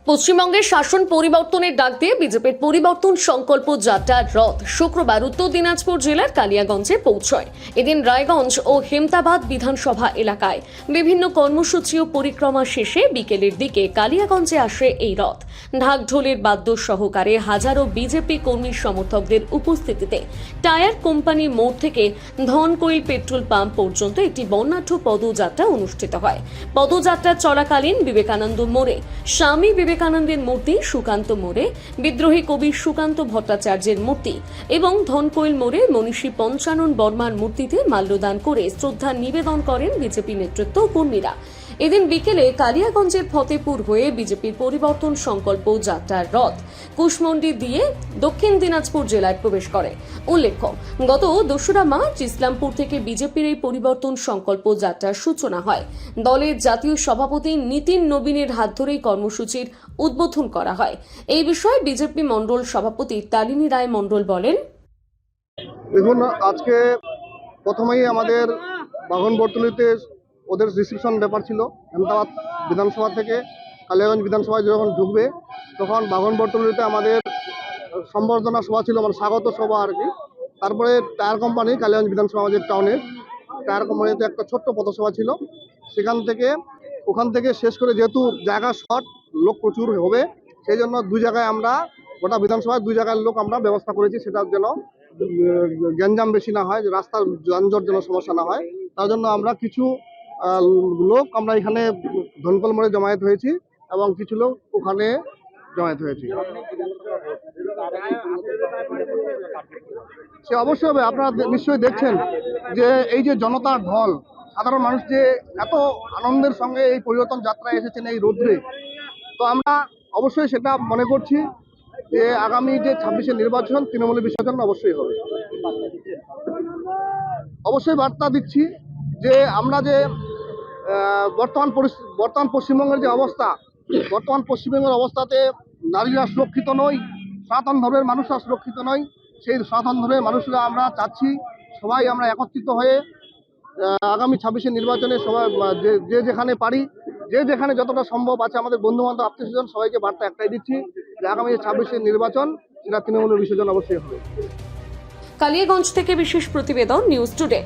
পশ্চিমবঙ্গের শাসন পরিবর্তনের ডাক দিয়ে বিজেপির পরিবর্তন সংকল্প যাত্রার রথ শুক্রবার উত্তর দিনাজপুর জেলার কালিয়াগঞ্জে পৌঁছয়। এদিন রায়গঞ্জ ও হেমতাবাদ বিধানসভা এলাকায় বিভিন্ন কর্মসূচি ও পরিক্রমা শেষে বিকেলের দিকে কালিয়াগঞ্জে আসে এই রথ। ঢাক ঢোলের বাদ্য সহকারে হাজারো বিজেপি কর্মী সমর্থকদের উপস্থিতিতে টায়ার কোম্পানি মোড় থেকে ধনকৈল পেট্রোল পাম্প পর্যন্ত একটি বর্ণাঢ্য পদযাত্রা অনুষ্ঠিত হয়। পদযাত্রা চলাকালীন বিবেকানন্দ মোড়ে স্বামী বিবেকানন্দের মূর্তি, সুকান্ত মোড়ে বিদ্রোহী কবি সুকান্ত ভট্টাচার্যের মূর্তি এবং ধনকৈল মোড়ে মনীষী পঞ্চানন বর্মার মূর্তিতে মাল্যদান করে শ্রদ্ধা নিবেদন করেন বিজেপি নেতৃত্ব ও কর্মীরা। এদিন বিকেলে কালিয়াগঞ্জের ফতেপুর হয়ে বিজেপির পরিবর্তন সংকল্প যাত্রার রথ কুশমন্ডি দিয়ে দক্ষিণ দিনাজপুর জেলায় প্রবেশ করে। উল্লেখ্য, গত ২রা মার্চ ইসলামপুর থেকে বিজেপির এই পরিবর্তন সংকল্প যাত্রার সূচনা হয়। দলের জাতীয় সভাপতি নীতিন নবীনের হাত ধরেই কর্মসূচির উদ্বোধন করা হয়। এই বিষয়ে বিজেপি মণ্ডল সভাপতি তালিনী রায় মণ্ডল বলেন, দেখুন, আজকে প্রথমেই আমাদের বাঘনবর্তলিতে ওদের রিসেপশন ব্যাপার ছিল। আহমেদাবাদ বিধানসভা থেকে কালিয়াগঞ্জ বিধানসভায় যখন ঢুকবে তখন বাঘনবর্তলিতে আমাদের সম্বর্ধনা সভা ছিল, মানে স্বাগত সভা আর কি। তারপরে টায়ার কোম্পানি কালিয়াগঞ্জ বিধানসভা আমাদের টাউনে টায়ার কোম্পানিতে একটা ছোট্ট পথসভা ছিল। ওখান থেকে শেষ করে, যেহেতু জায়গা শর্ট, লোক প্রচুর হবে, সেই জন্য দুই জায়গায় আমরা গোটা বিধানসভায় দুই জায়গার লোক আমরা ব্যবস্থা করেছি, সেটার যেন গ্যাঞ্জাম বেশি না হয়, রাস্তার যানজট যেন সমস্যা না হয়। তার জন্য আমরা কিছু লোক আমরা এখানে ধনকল মোড়ে জমায়েত হয়েছি এবং কিছু লোক ওখানে জমায়েত হয়েছি। সে অবশ্যই হবে। আপনারা নিশ্চয়ই দেখছেন যে এই যে জনতার ঢল, সাধারণ মানুষ যে এত আনন্দের সঙ্গে এই পরিবর্তন যাত্রায় এসেছেন এই রোদ্রে, তো আমরা অবশ্যই সেটা মনে করছি যে আগামী যে ২৬শে নির্বাচন তৃণমূলের বিসর্জন অবশ্যই হবে। অবশ্যই বার্তা দিচ্ছি যে আমরা যে বর্তমান পশ্চিমবঙ্গের যে অবস্থা, বর্তমান পশ্চিমবঙ্গের অবস্থাতে নারীরা সুরক্ষিত নয়, সনাতন ধর্মের মানুষরা সুরক্ষিত নয়। সেই সনাতন ধর্মের মানুষরা আমরা চাচ্ছি সবাই আমরা একত্রিত হয়ে আগামী ২৬শে নির্বাচনে সবাই যে যেখানে পারি, যে যেখানে যতটা সম্ভব আছে, আমাদের বন্ধুবান্ধব আত্মীয়স্বজন সবাইকে বার্তা একটাই দিচ্ছি যে আগামী ২৬শে নির্বাচন সেটা তৃণমূলের বিসর্জন অবশ্যই হবে। কালিয়াগঞ্জ থেকে বিশেষ প্রতিবেদন, নিউজ টুডে।